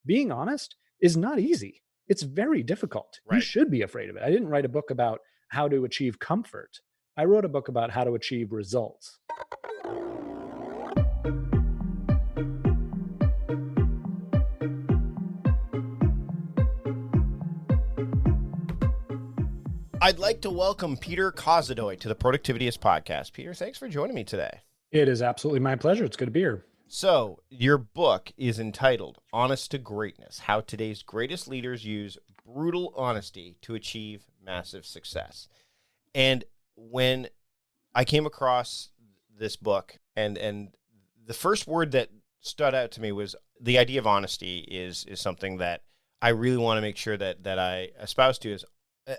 being honest is not easy. It's very difficult. You Right. should be afraid of it. I didn't write a book about how to achieve comfort. I wrote a book about how to achieve results. I'd like to welcome Peter Kozodoy to the Productivityist podcast. Peter, thanks for joining me today. It is absolutely my pleasure. It's good to be here. So, your book is entitled Honest to Greatness: How Today's Greatest Leaders Use Brutal Honesty to Achieve Massive Success. And when I came across this book, and the first word that stood out to me was the idea of honesty is something that I really want to make sure that I espouse to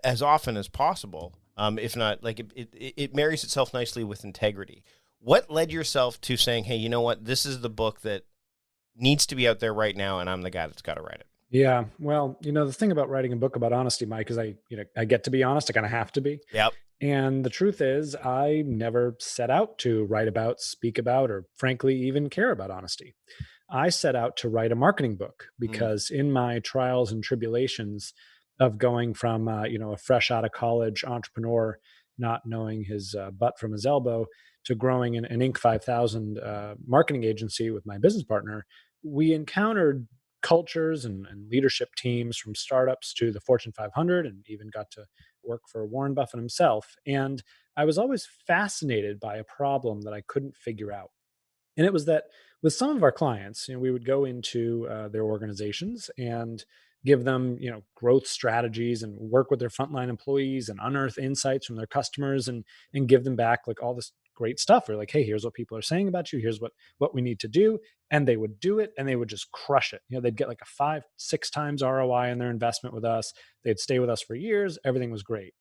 as often as possible. If not, like it marries itself nicely with integrity. What led yourself to saying, hey, you know what, this is the book that needs to be out there right now, and I'm the guy that's got to write it? Yeah. Well, the thing about writing a book about honesty, Mike, is I get to be honest. I kind of have to be. Yep. And the truth is, I never set out to write about, speak about, or frankly, even care about honesty. I set out to write a marketing book because in my trials and tribulations of going from, a fresh out of college entrepreneur, not knowing his butt from his elbow, to growing an Inc. 5000 marketing agency with my business partner, we encountered cultures and leadership teams from startups to the Fortune 500, and even got to work for Warren Buffett himself. And I was always fascinated by a problem that I couldn't figure out. And it was that with some of our clients, we would go into their organizations and give them, growth strategies and work with their frontline employees and unearth insights from their customers and give them back like all this great stuff. We're like, hey, here's what people are saying about you. Here's what we need to do. And they would do it and they would just crush it. They'd get like a 5-6 times ROI in their investment with us. They'd stay with us for years. Everything was great.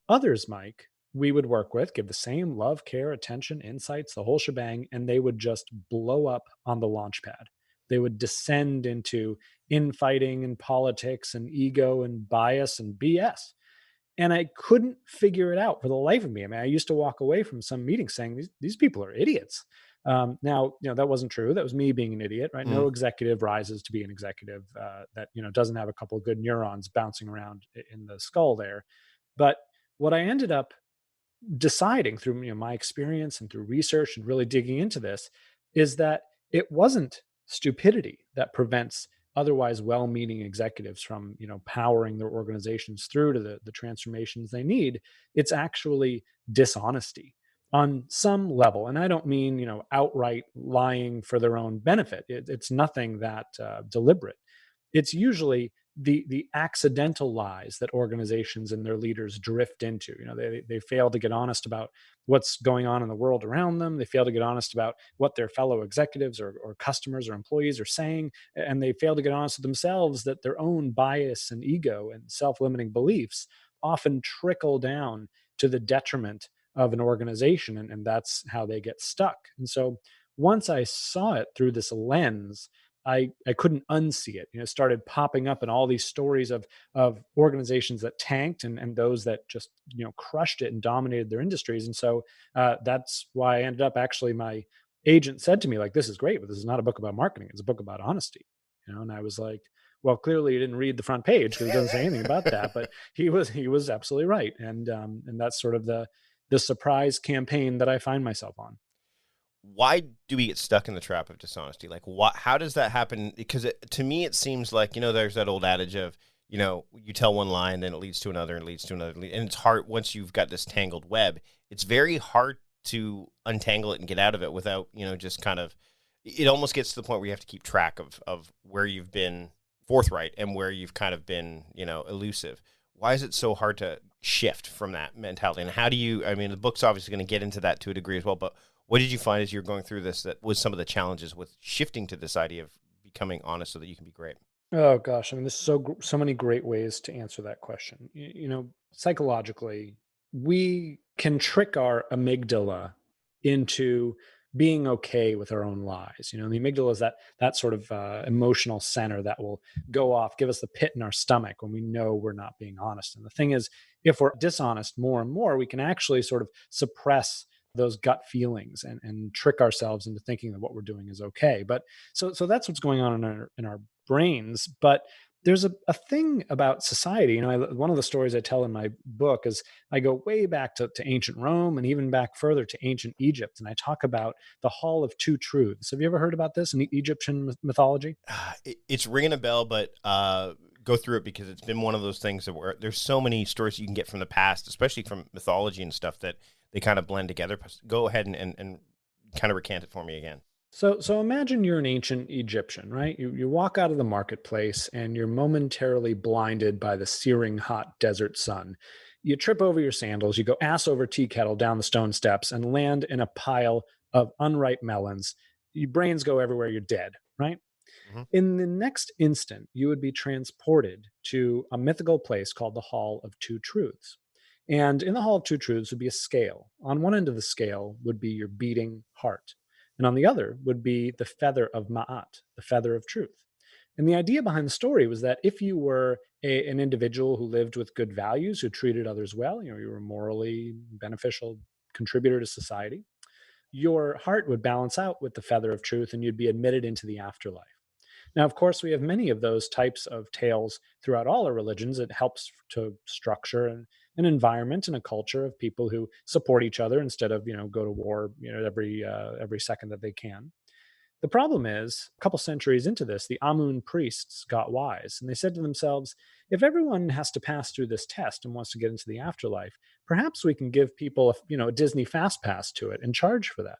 Others, Mike, we would work with, give the same love, care, attention, insights, the whole shebang, and they would just blow up on the launch pad. They would descend into infighting and politics and ego and bias and BS. And I couldn't figure it out for the life of me. I mean, I used to walk away from some meetings saying, these people are idiots. Now, that wasn't true. That was me being an idiot, right? No executive rises to be an executive that, doesn't have a couple of good neurons bouncing around in the skull there. But what I ended up deciding through my experience and through research and really digging into this is that it wasn't stupidity that prevents otherwise well-meaning executives from powering their organizations through to the transformations they need. It's actually dishonesty on some level. And I don't mean outright lying for their own benefit. It's nothing that deliberate. It's usually the accidental lies that organizations and their leaders drift into. They fail to get honest about what's going on in the world around them. They fail to get honest about what their fellow executives or customers or employees are saying. And they fail to get honest with themselves that their own bias and ego and self-limiting beliefs often trickle down to the detriment of an organization. And that's how they get stuck. And so once I saw it through this lens, I couldn't unsee it. It started popping up in all these stories of organizations that tanked and those that just crushed it and dominated their industries. And so that's why I ended up, actually, my agent said to me, like, this is great, but this is not a book about marketing. It's a book about honesty. And I was like, well, clearly you didn't read the front page because it doesn't say anything about that. But he was absolutely right. And that's sort of the surprise campaign that I find myself on. Why do we get stuck in the trap of dishonesty? Like, how does that happen? Because to me, it seems like, there's that old adage of, you tell one lie and then it leads to another and leads to another. And it's hard once you've got this tangled web. It's very hard to untangle it and get out of it without, just kind of, it almost gets to the point where you have to keep track of where you've been forthright and where you've kind of been, elusive. Why is it so hard to shift from that mentality? And how do you, the book's obviously going to get into that to a degree as well, but what did you find as you're going through this that was some of the challenges with shifting to this idea of becoming honest so that you can be great? Oh gosh, there's so many great ways to answer that question. Psychologically, we can trick our amygdala into being okay with our own lies. The amygdala is that sort of emotional center that will go off, give us the pit in our stomach when we know we're not being honest. And the thing is, if we're dishonest more and more, we can actually sort of suppress those gut feelings and trick ourselves into thinking that what we're doing is okay. But so that's what's going on in our brains. But there's a thing about society. One of the stories I tell in my book is I go way back to ancient Rome and even back further to ancient Egypt. And I talk about the Hall of Two Truths. Have you ever heard about this in Egyptian mythology? It's ringing a bell, but go through it because it's been one of those things that where there's so many stories you can get from the past, especially from mythology and stuff that they kind of blend together. Go ahead and kind of recant it for me again. So imagine you're an ancient Egyptian, right? You walk out of the marketplace and you're momentarily blinded by the searing hot desert sun. You trip over your sandals, you go ass over tea kettle down the stone steps and land in a pile of unripe melons. Your brains go everywhere, you're dead, right? Hmm. In the next instant, you would be transported to a mythical place called the Hall of Two Truths. And in the Hall of Two Truths would be a scale. On one end of the scale would be your beating heart. And on the other would be the feather of Ma'at, the feather of truth. And the idea behind the story was that if you were an individual who lived with good values, who treated others well, you were a morally beneficial contributor to society, your heart would balance out with the feather of truth and you'd be admitted into the afterlife. Now, of course, we have many of those types of tales throughout all our religions. It helps to structure an environment and a culture of people who support each other instead of, go to war, every second that they can. The problem is, a couple centuries into this, the Amun priests got wise and they said to themselves, if everyone has to pass through this test and wants to get into the afterlife, perhaps we can give people a Disney fast pass to it and charge for that.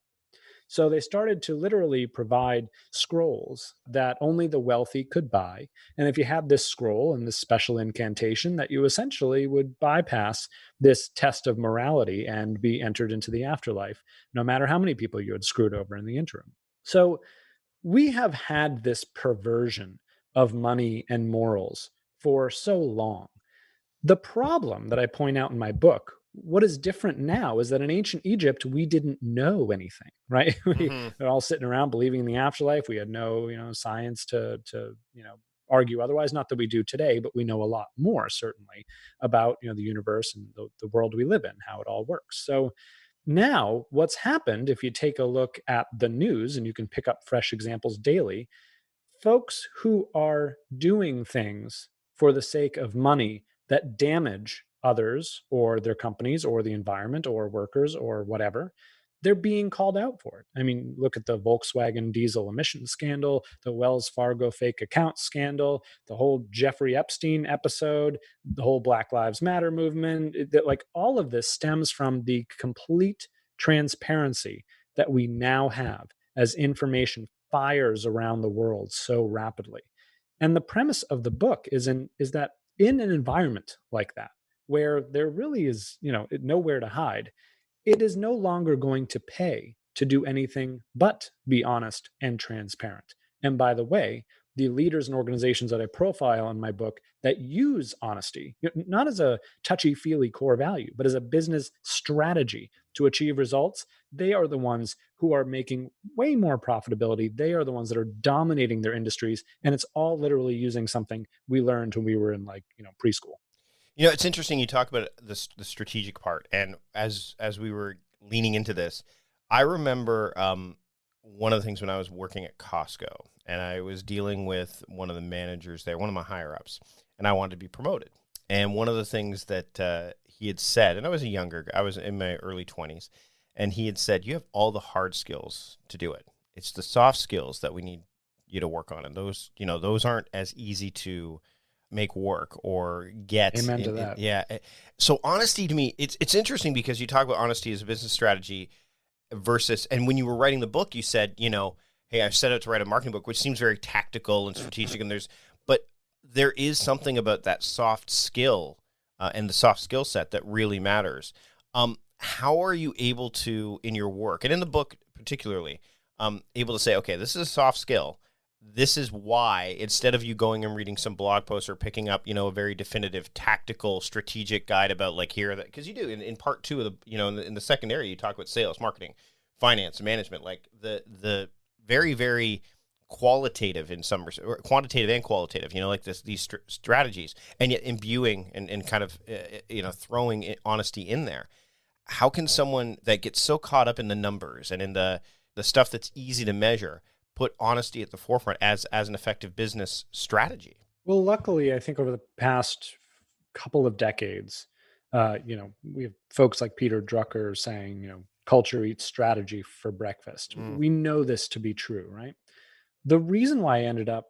So they started to literally provide scrolls that only the wealthy could buy. And if you had this scroll and this special incantation, that you essentially would bypass this test of morality and be entered into the afterlife, no matter how many people you had screwed over in the interim. So we have had this perversion of money and morals for so long. The problem that I point out in my book, what is different now is that in ancient Egypt, we didn't know anything, right? We Hmm. were all sitting around believing in the afterlife. We had no, science to argue otherwise. Not that we do today, but we know a lot more certainly about, the universe and the world we live in, how it all works. So now what's happened, if you take a look at the news and you can pick up fresh examples daily, folks who are doing things for the sake of money that damage others or their companies or the environment or workers or whatever, they're being called out for it. I mean, look at the Volkswagen diesel emissions scandal, the Wells Fargo fake account scandal, the whole Jeffrey Epstein episode, the whole Black Lives Matter movement. Like all of this stems from the complete transparency that we now have as information fires around the world so rapidly. And the premise of the book is that in an environment like that, where there really is, nowhere to hide, it is no longer going to pay to do anything but be honest and transparent. And by the way, the leaders and organizations that I profile in my book that use honesty, not as a touchy feely core value, but as a business strategy to achieve results, they are the ones who are making way more profitability. They are the ones that are dominating their industries. And it's all literally using something we learned when we were in preschool. It's interesting you talk about the strategic part, and as we were leaning into this, I remember one of the things when I was working at Costco, and I was dealing with one of the managers there, one of my higher ups, and I wanted to be promoted. And one of the things that he had said, and I was I was in my early 20s, and he had said, "You have all the hard skills to do it. It's the soft skills that we need you to work on, and those aren't as easy to make work or get." Amen to that. Yeah. So honesty to me, it's interesting because you talk about honesty as a business strategy versus, and when you were writing the book, you said, hey, I've set out to write a marketing book, which seems very tactical and strategic, but there is something about that soft skill and the soft skill set that really matters. How are you able to, in your work and in the book particularly, able to say, okay, this is a soft skill. This is why, instead of you going and reading some blog post or picking up, a very definitive tactical strategic guide about because you do in part two of the, in the second area, you talk about sales, marketing, finance, management, like the very, very qualitative in some or quantitative and qualitative, like these strategies, and yet imbuing and kind of, throwing honesty in there. How can someone that gets so caught up in the numbers and in the stuff that's easy to measure put honesty at the forefront as an effective business strategy? Well, luckily, I think over the past couple of decades, we have folks like Peter Drucker saying, culture eats strategy for breakfast. Mm, We know this to be true, right? The reason why I ended up,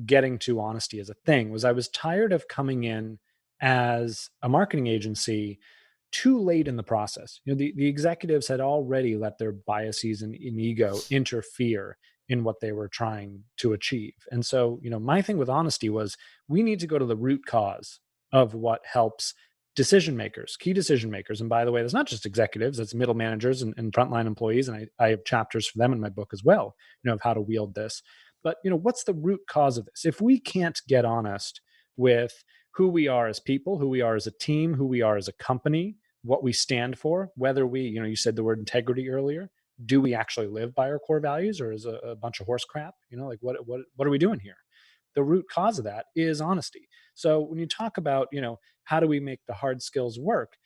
getting to honesty as a thing was I was tired of coming in as a marketing agency too late in the process. The executives had already let their biases and ego interfere in what they were trying to achieve. And so, my thing with honesty was we need to go to the root cause of what helps decision makers, key decision makers. And by the way, that's not just executives, it's middle managers and frontline employees. And I have chapters for them in my book as well, of how to wield this. But, what's the root cause of this? If we can't get honest with who we are as people, who we are as a team, who we are as a company, what we stand for, whether we, you said the word integrity earlier. Do we actually live by our core values, or is a bunch of horse crap? Like what are we doing here? The root cause of that is honesty. So when you talk about, how do we make the hard skills work?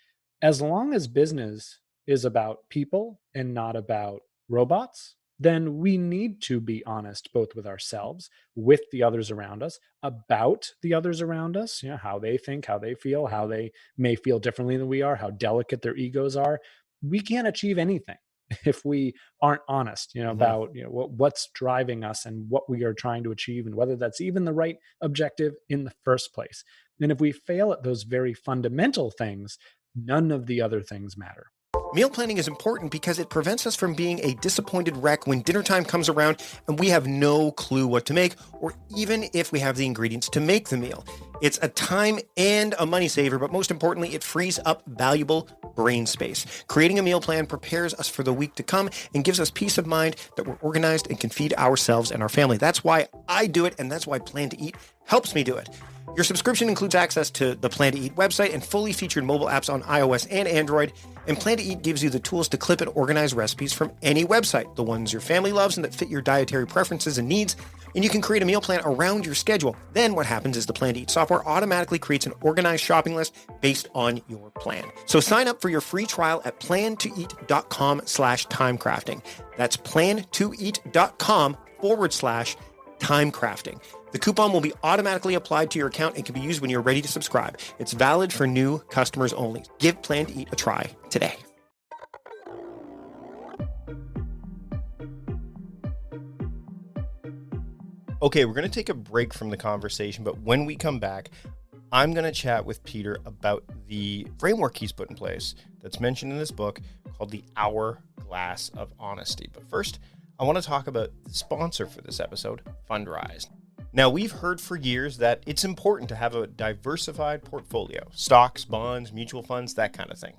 As long as business is about people and not about robots, then we need to be honest both with ourselves, with the others around us, about the others around us, how they think, how they feel, how they may feel differently than we are, how delicate their egos are. We can't achieve anything if we aren't honest, mhm. about what's driving us and what we are trying to achieve and whether that's even the right objective in the first place. And if we fail at those very fundamental things, none of the other things matter. Meal planning is important because it prevents us from being a disappointed wreck when dinner time comes around and we have no clue what to make, or even if we have the ingredients to make the meal. It's a time and a money saver, but most importantly, it frees up valuable brain space. Creating a meal plan prepares us for the week to come and gives us peace of mind that we're organized and can feed ourselves and our family. That's why I do it, and that's why Plan to Eat helps me do it. Your subscription includes access to the Plan to Eat website and fully featured mobile apps on iOS and Android. And Plan to Eat gives you the tools to clip and organize recipes from any website, the ones your family loves and that fit your dietary preferences and needs. And you can create a meal plan around your schedule. Then what happens is the Plan to Eat software automatically creates an organized shopping list based on your plan. So sign up for your free trial at plantoeat.com/timecrafting. That's plantoeat.com/timecrafting. The coupon will be automatically applied to your account and can be used when you're ready to subscribe. It's valid for new customers only. Give Plan to Eat a try today. Okay, we're going to take a break from the conversation, but when we come back, I'm going to chat with Peter about the framework he's put in place that's mentioned in this book called the Hourglass of Honesty. But first, I want to talk about the sponsor for this episode, Fundrise. Now, we've heard for years that it's important to have a diversified portfolio, stocks, bonds, mutual funds, that kind of thing.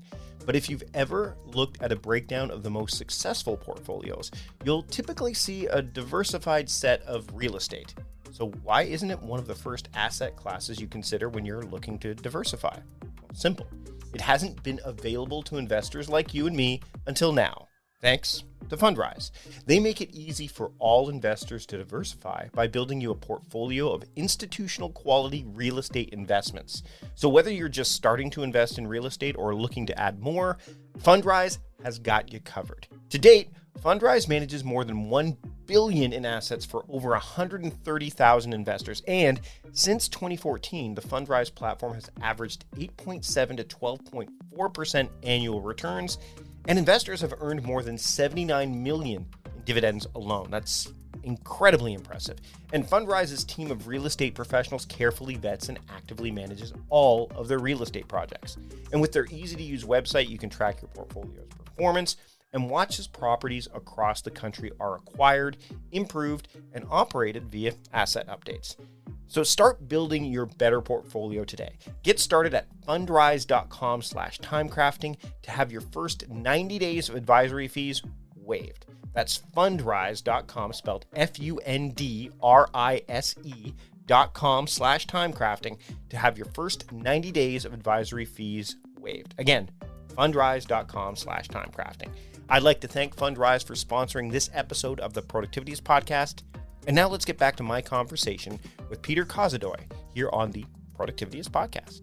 But if you've ever looked at a breakdown of the most successful portfolios, you'll typically see a diversified set of real estate. So why isn't it one of the first asset classes you consider when you're looking to diversify? Well, simple. It hasn't been available to investors like you and me until now. Thanks to Fundrise. They make it easy for all investors to diversify by building you a portfolio of institutional quality real estate investments. So whether you're just starting to invest in real estate or looking to add more, Fundrise has got you covered. To date, Fundrise manages more than $1 billion in assets for over 130,000 investors. And since 2014, the Fundrise platform has averaged 8.7 to 12.4% annual returns. And investors have earned more than $79 million in dividends alone. That's incredibly impressive. And Fundrise's team of real estate professionals carefully vets and actively manages all of their real estate projects. And with their easy-to-use website, you can track your portfolio's performance and watch as properties across the country are acquired, improved, and operated via asset updates. So start building your better portfolio today. Get started at fundrise.com/timecrafting to have your first 90 days of advisory fees waived. That's fundrise.com, spelled fundrise.com/timecrafting to have your first 90 days of advisory fees waived. Again, fundrise.com/timecrafting. I'd like to thank Fundrise for sponsoring this episode of the Productivities Podcast. And now let's get back to my conversation with Peter Kozodoy here on the Productivities Podcast.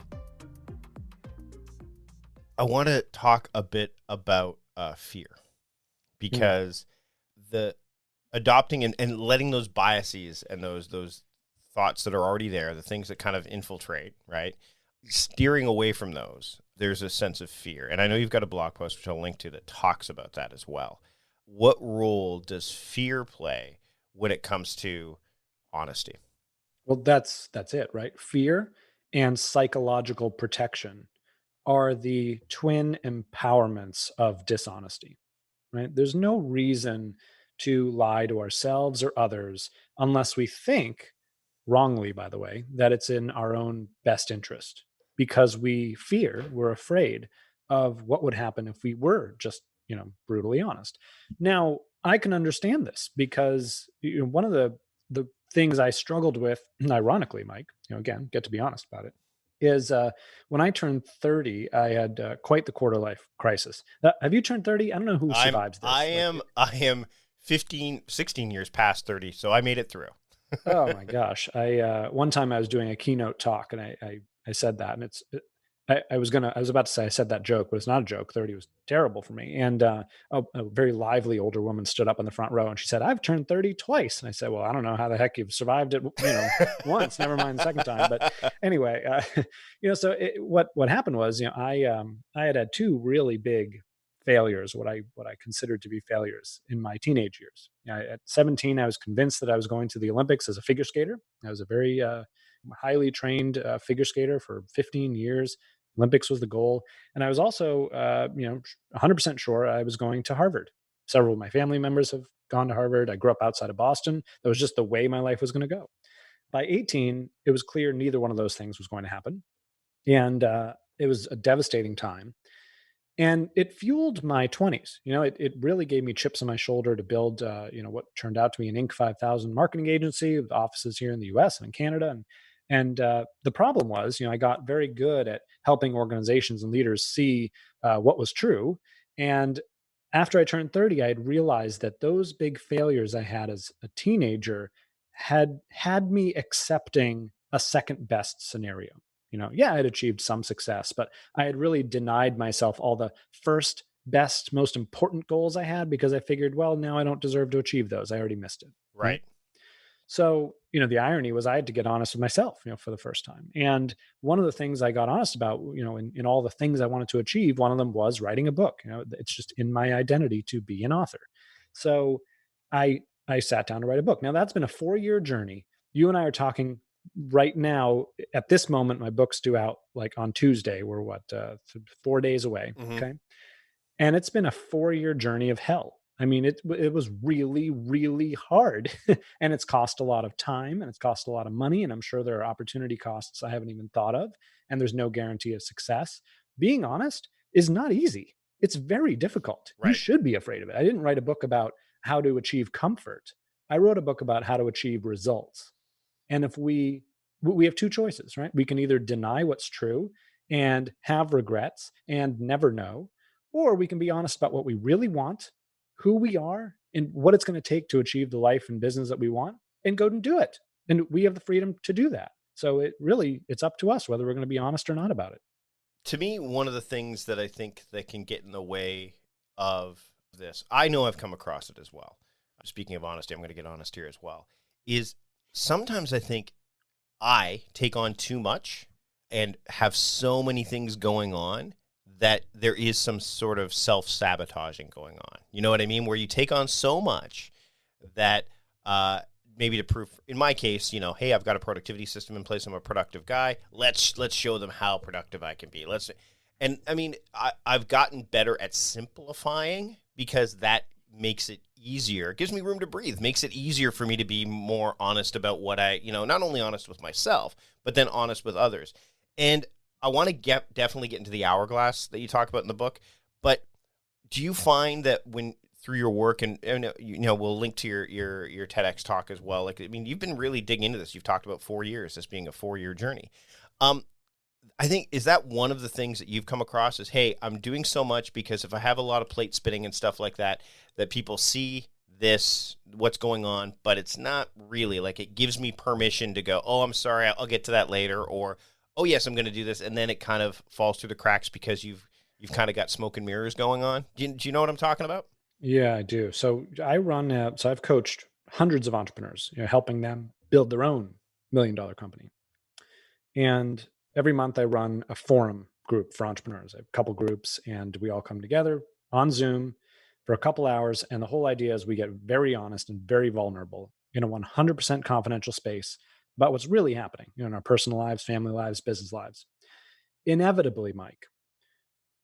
I want to talk a bit about fear, because the adopting and letting those biases and those thoughts that are already there, the things that kind of infiltrate, right? Steering away from those, there's a sense of fear. And I know you've got a blog post, which I'll link to, that talks about that as well. What role does fear play when it comes to honesty? Well, that's it, right? Fear and psychological protection are the twin empowerments of dishonesty, right? There's no reason to lie to ourselves or others unless we think, wrongly, by the way, that it's in our own best interest, because we're afraid of what would happen if we were just, brutally honest. Now, I can understand this because one of the things I struggled with, ironically, Mike, again, get to be honest about it, is when I turned 30, I had quite the quarter life crisis. Have you turned 30? I don't know who survives this. I am 16 years past 30, so I made it through. Oh my gosh. One time I was doing a keynote talk and I said that, and I was about to say I said that joke, but it's not a joke. 30 was terrible for me. And a very lively older woman stood up in the front row and she said, "I've turned 30 twice." And I said, "Well, I don't know how the heck you've survived it, once, never mind the second time." But anyway, so what happened was, I had two really big failures, what I considered to be failures in my teenage years. At 17, I was convinced that I was going to the Olympics as a figure skater. I was a very highly trained figure skater for 15 years. Olympics was the goal. And I was also, 100% sure I was going to Harvard. Several of my family members have gone to Harvard. I grew up outside of Boston. That was just the way my life was going to go. By 18, it was clear neither one of those things was going to happen. And it was a devastating time. And it fueled my 20s. It really gave me chips on my shoulder to build, what turned out to be an Inc. 5000 marketing agency with offices here in the US and in Canada. And the problem was, I got very good at helping organizations and leaders see what was true. And after I turned 30, I had realized that those big failures I had as a teenager had me accepting a second best scenario. I had achieved some success, but I had really denied myself all the first, best, most important goals I had because I figured, well, now I don't deserve to achieve those. I already missed it. Right. So, the irony was I had to get honest with myself, for the first time. And one of the things I got honest about, in all the things I wanted to achieve, one of them was writing a book. It's just in my identity to be an author. So I sat down to write a book. Now that's been a 4-year journey. You and I are talking right now. At this moment, my book's due out like on Tuesday. We're 4 days away. Mm-hmm. Okay. And it's been a 4-year journey of hell. I mean, it was really, really hard, and it's cost a lot of time and it's cost a lot of money. And I'm sure there are opportunity costs I haven't even thought of, and there's no guarantee of success. Being honest is not easy. It's very difficult. Right. You should be afraid of it. I didn't write a book about how to achieve comfort. I wrote a book about how to achieve results. And if we have two choices, right? We can either deny what's true and have regrets and never know, or we can be honest about what we really want, who we are, and what it's going to take to achieve the life and business that we want, and go and do it. And we have the freedom to do that. So it's up to us whether we're going to be honest or not about it. To me, one of the things that I think that can get in the way of this, I know I've come across it as well. Speaking of honesty, I'm going to get honest here as well, is sometimes I think I take on too much and have so many things going on that there is some sort of self-sabotaging going on. You know what I mean? Where you take on so much that maybe to prove, in my case, hey, I've got a productivity system in place. I'm a productive guy. Let's show them how productive I can be. And I mean, I've gotten better at simplifying because that makes it easier. It gives me room to breathe. Makes it easier for me to be more honest about what not only honest with myself, but then honest with others. And I want to definitely get into the hourglass that you talk about in the book, but do you find that when through your work and we'll link to your TEDx talk as well. You've been really digging into this. You've talked about 4 years, this being a 4-year journey. I think, is that one of the things that you've come across is, hey, I'm doing so much because if I have a lot of plate spinning and stuff like that, that people see this, what's going on, but it's not really it gives me permission to go, oh, I'm sorry, I'll get to that later, or oh yes, I'm going to do this, and then it kind of falls through the cracks because you've kind of got smoke and mirrors going on. Do you know what I'm talking about? Yeah, I do. So so I've coached hundreds of entrepreneurs, helping them build their own $1 million company. And every month I run a forum group for entrepreneurs. I have a couple groups and we all come together on Zoom for a couple hours. And the whole idea is we get very honest and very vulnerable in a 100% confidential space about what's really happening, in our personal lives, family lives, business lives. Inevitably, Mike,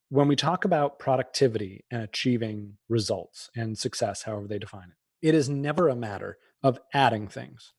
when we talk about productivity and achieving results and success, however they define it, it is never a matter of adding things.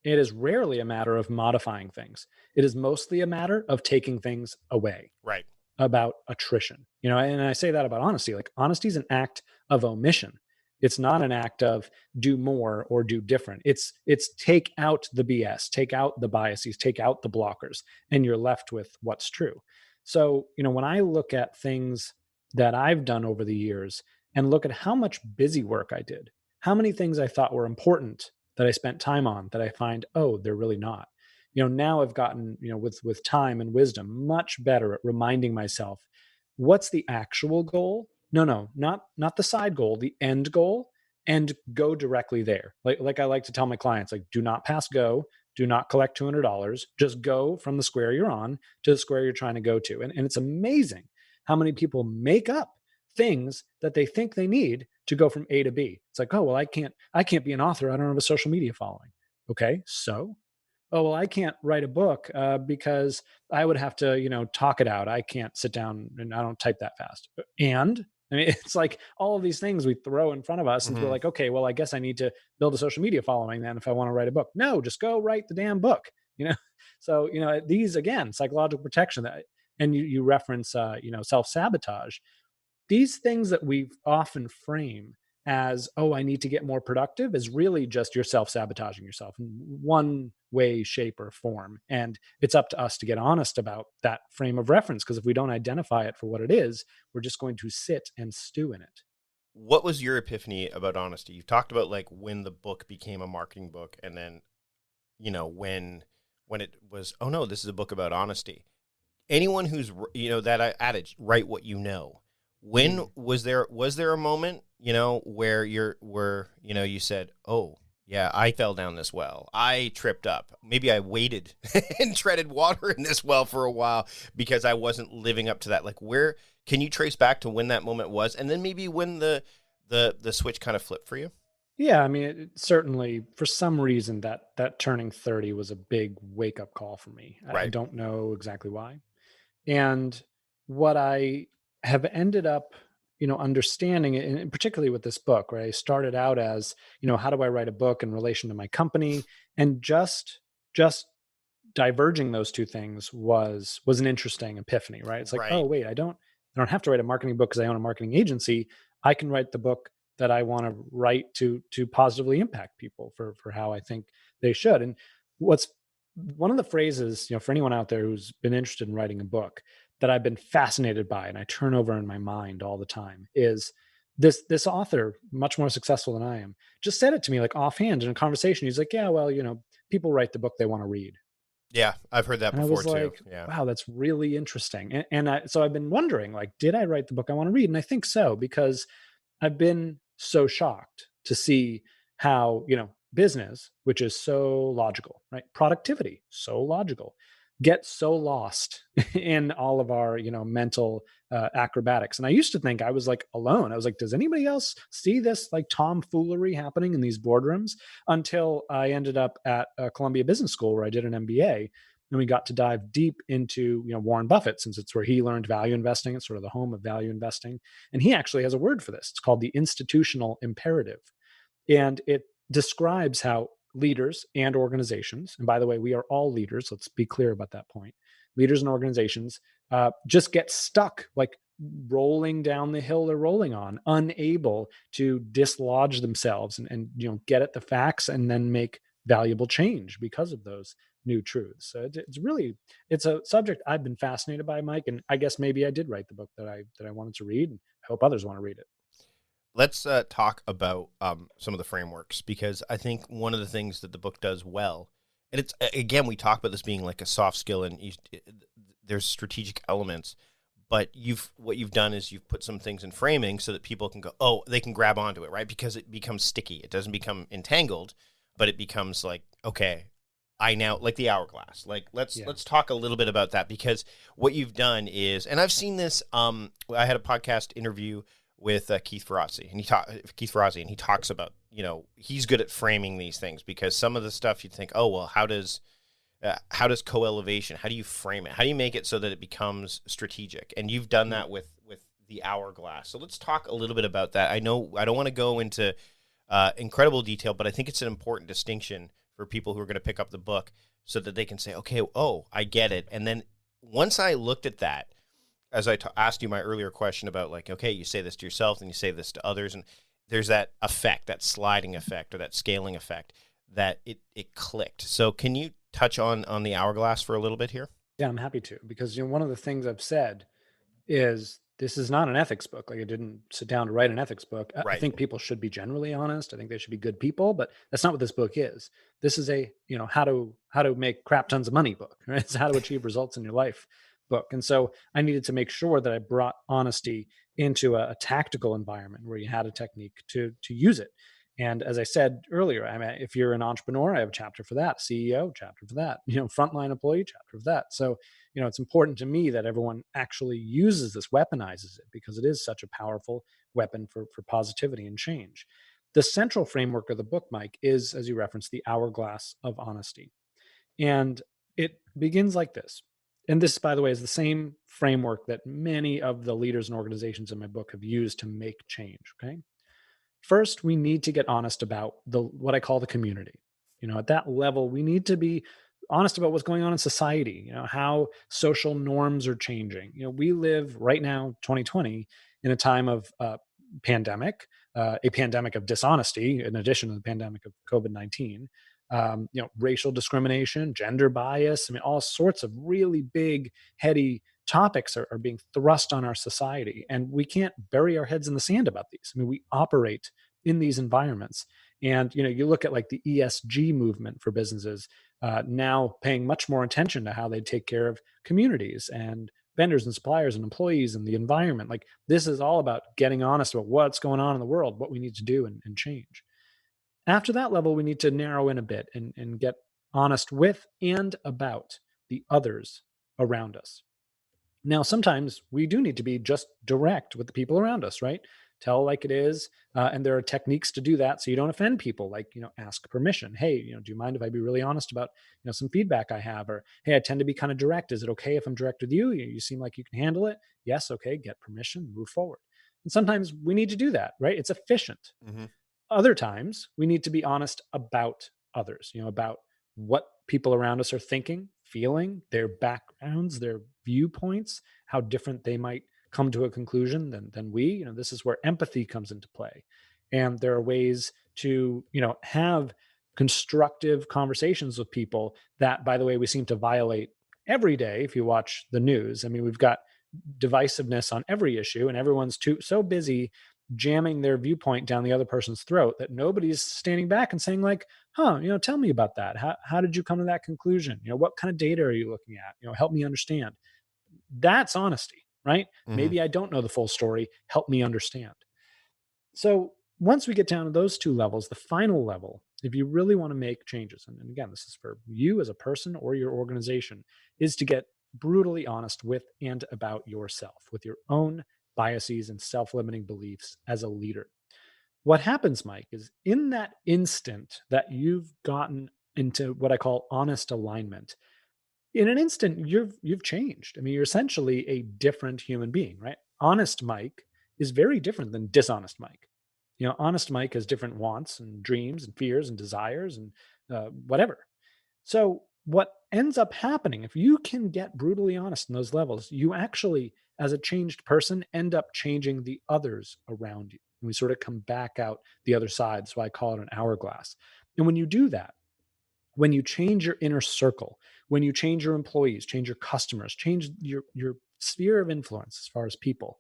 It is rarely a matter of modifying things. It is mostly a matter of taking things away, Right. about attrition. And I say that about honesty. Like honesty is an act of omission. It's not an act of do more or do different. It's take out the BS, take out the biases, take out the blockers, and you're left with what's true. So, when I look at things that I've done over the years and look at how much busy work I did, how many things I thought were important that I spent time on that I find, oh, they're really not. Now I've gotten, with time and wisdom, much better at reminding myself, what's the actual goal? No, not the side goal, the end goal, and go directly there. Like I like to tell my clients, like, do not pass go, do not collect $200. Just go from the square you're on to the square you're trying to go to. And it's amazing how many people make up things that they think they need to go from A to B. It's like, oh, well, I can't be an author. I don't have a social media following. Okay, so oh, well, I can't write a book because I would have to, talk it out. I can't sit down and I don't type that fast. And I mean, it's like all of these things we throw in front of us, and we're like, okay, well, I guess I need to build a social media following then if I want to write a book. No, just go write the damn book. So these again, psychological protection that, and you reference, self sabotage. These things that we often frame as, oh, I need to get more productive, is really just yourself sabotaging yourself in one way, shape, or form. And it's up to us to get honest about that frame of reference, because if we don't identify it for what it is, we're just going to sit and stew in it. What was your epiphany about honesty? You've talked about like when the book became a marketing book, and then, when it was, oh no, this is a book about honesty. Anyone who's, that adage, write what you know. When was there a moment, where you said, oh yeah, I fell down this well. I tripped up. Maybe I waited and treaded water in this well for a while because I wasn't living up to that. Like, where can you trace back to when that moment was? And then maybe when the switch kind of flipped for you? Yeah, I mean, certainly for some reason that turning 30 was a big wake up call for me. I Right. don't know exactly why. And what I have ended up, understanding, and particularly with this book, where I started out as, how do I write a book in relation to my company, and just diverging those two things was an interesting epiphany, right? It's like, Right. oh wait, I don't have to write a marketing book because I own a marketing agency. I can write the book that I want to write to positively impact people for how I think they should. And what's one of the phrases, for anyone out there who's been interested in writing a book, that I've been fascinated by and I turn over in my mind all the time, is this author, much more successful than I am, just said it to me like offhand in a conversation. He's like, yeah, well, people write the book they want to read. Yeah, I've heard that And I before was too. like, Yeah. wow, that's really interesting. So I've been wondering, like, did I write the book I want to read? And I think so, because I've been so shocked to see how, business, which is so logical, right? Productivity, so logical, get so lost in all of our, mental acrobatics. And I used to think I was like alone. I was like, does anybody else see this like tomfoolery happening in these boardrooms? Until I ended up at Columbia Business School, where I did an MBA. And we got to dive deep into, Warren Buffett, since it's where he learned value investing. It's sort of the home of value investing. And he actually has a word for this. It's called the institutional imperative. And it describes how leaders and organizations, and by the way, we are all leaders, let's be clear about that point, leaders and organizations just get stuck, like rolling down the hill they're rolling on, unable to dislodge themselves and get at the facts and then make valuable change because of those new truths. So it's a subject I've been fascinated by, Mike, and I guess maybe I did write the book that I wanted to read, and I hope others want to read it. Let's talk about some of the frameworks, because I think one of the things that the book does well, and it's, again, we talk about this being like a soft skill, and there's strategic elements, but what you've done is you've put some things in framing so that people can go, oh, they can grab onto it, right? Because it becomes sticky. It doesn't become entangled, but it becomes like, okay, I now like the hourglass. Like let's talk a little bit about that, because what you've done is, and I've seen this. I had a podcast interview with Keith Ferrazzi, and he talks about, he's good at framing these things, because some of the stuff you'd think, oh well, how does co-elevation, how do you frame it? How do you make it so that it becomes strategic? And you've done that with the hourglass. So let's talk a little bit about that. I know I don't want to go into incredible detail, but I think it's an important distinction for people who are going to pick up the book, so that they can say, okay, oh, I get it. And then once I looked at that, as I asked you my earlier question about, like, okay, you say this to yourself and you say this to others, and there's that effect, that sliding effect or that scaling effect, that it clicked. So can you touch on the hourglass for a little bit here? Yeah, I'm happy to, because one of the things I've said is this is not an ethics book. Like, I didn't sit down to write an ethics book. I Right. think people should be generally honest. I think they should be good people, but that's not what this book is. This is a, how to make crap tons of money book, right? It's how to achieve results in your life book. And so I needed to make sure that I brought honesty into a tactical environment where you had a technique to use it. And as I said earlier, I mean, if you're an entrepreneur, I have a chapter for that, CEO chapter for that, frontline employee chapter for that. So, it's important to me that everyone actually uses this, weaponizes it, because it is such a powerful weapon for positivity and change. The central framework of the book, Mike, is, as you referenced, the hourglass of honesty. And it begins like this. And this, by the way, is the same framework that many of the leaders and organizations in my book have used to make change. Okay. First, we need to get honest about what I call the community. At that level, we need to be honest about what's going on in society, how social norms are changing. We live right now, 2020, in a time of pandemic, a pandemic of dishonesty, in addition to the pandemic of COVID-19, racial discrimination, gender bias. I mean, all sorts of really big, heady topics are being thrust on our society, and we can't bury our heads in the sand about these. I mean, we operate in these environments, and you look at like the ESG movement for businesses now paying much more attention to how they take care of communities and vendors and suppliers and employees and the environment. Like, this is all about getting honest about what's going on in the world, what we need to do and change. After that level, we need to narrow in a bit and get honest with and about the others around us. Now, sometimes we do need to be just direct with the people around us, right? Tell like it is. And there are techniques to do that so you don't offend people, like, ask permission. Hey, do you mind if I be really honest about, some feedback I have? Or, hey, I tend to be kind of direct. Is it okay if I'm direct with you? You seem like you can handle it. Yes. Okay. Get permission, move forward. And sometimes we need to do that, right? It's efficient. Mm-hmm. Other times we need to be honest about others, about what people around us are thinking, feeling, their backgrounds, their viewpoints, how different they might come to a conclusion than we. This is where empathy comes into play. And there are ways to, have constructive conversations with people that, by the way, we seem to violate every day if you watch the news. I mean, we've got divisiveness on every issue, and everyone's so busy jamming their viewpoint down the other person's throat that nobody's standing back and saying, like, tell me about that. How did you come to that conclusion? What kind of data are you looking at? Help me understand. That's honesty, right? Mm-hmm. Maybe I don't know the full story. Help me understand. So once we get down to those two levels, the final level, if you really want to make changes, and again, this is for you as a person or your organization, is to get brutally honest with and about yourself, with your own biases and self-limiting beliefs as a leader. What happens, Mike, is in that instant that you've gotten into what I call honest alignment, in an instant you've changed. I mean, you're essentially a different human being, right? Honest Mike is very different than dishonest Mike. Honest Mike has different wants and dreams and fears and desires and whatever. So what ends up happening, if you can get brutally honest in those levels, you actually, as a changed person, end up changing the others around you. And we sort of come back out the other side. So I call it an hourglass. And when you do that, when you change your inner circle, when you change your employees, change your customers, change your sphere of influence as far as people,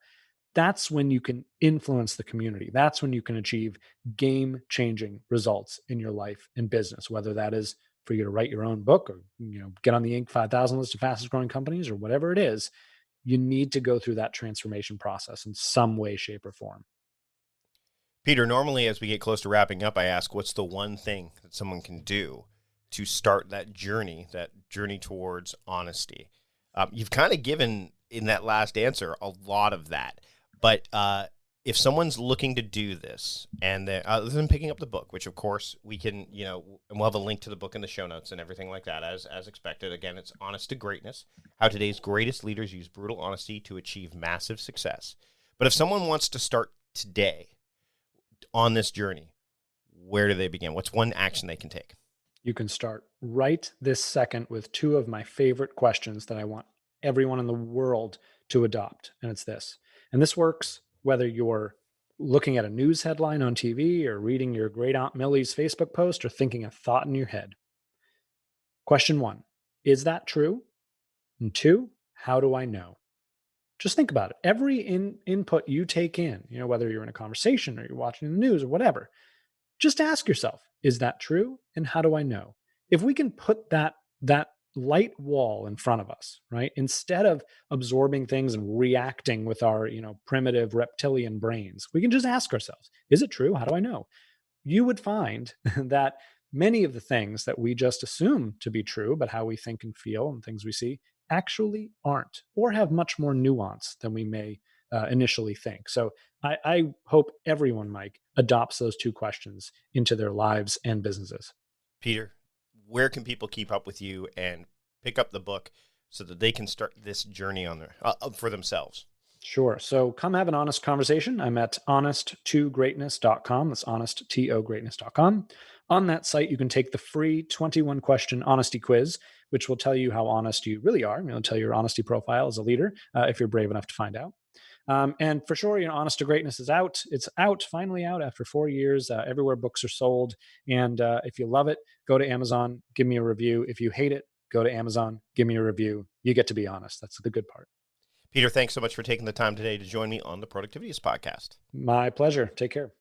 that's when you can influence the community. That's when you can achieve game-changing results in your life and business, whether that is for you to write your own book or get on the Inc. 5000 list of fastest growing companies or whatever it is. you need to go through that transformation process in some way, shape, or form. Peter, normally as we get close to wrapping up, I ask, what's the one thing that someone can do to start that journey towards honesty? You've kind of given in that last answer a lot of that, but if someone's looking to do this and they're other than picking up the book, which of course we can, and we'll have a link to the book in the show notes and everything like that, as expected. Again, it's Honest to Greatness, How Today's Greatest Leaders Use Brutal Honesty to Achieve Massive Success. But if someone wants to start today on this journey, where do they begin? What's one action they can take? You can start right this second with two of my favorite questions that I want everyone in the world to adopt. And it's this. And this works whether you're looking at a news headline on TV or reading your great Aunt Millie's Facebook post or thinking a thought in your head. Question 1, is that true? And 2, how do I know? Just think about it. Every input you take in, whether you're in a conversation or you're watching the news or whatever, just ask yourself, is that true? And how do I know? If we can put that light wall in front of us, right? Instead of absorbing things and reacting with our, primitive reptilian brains, we can just ask ourselves, is it true? How do I know? You would find that many of the things that we just assume to be true about how we think and feel and things we see actually aren't, or have much more nuance than we may initially think. So I hope everyone, Mike, adopts those two questions into their lives and businesses. Peter, where can people keep up with you and pick up the book so that they can start this journey on their for themselves? Sure. So come have an honest conversation. I'm at honesttogreatness.com. That's honesttogreatness.com. On that site, you can take the free 21-question honesty quiz, which will tell you how honest you really are. It'll tell you your honesty profile as a leader, if you're brave enough to find out. And for sure, Honest to Greatness is out. It's out, finally out after 4 years, everywhere books are sold. And if you love it, go to Amazon, give me a review. If you hate it, go to Amazon, give me a review. You get to be honest. That's the good part. Peter, thanks so much for taking the time today to join me on the Productivityist podcast. My pleasure. Take care.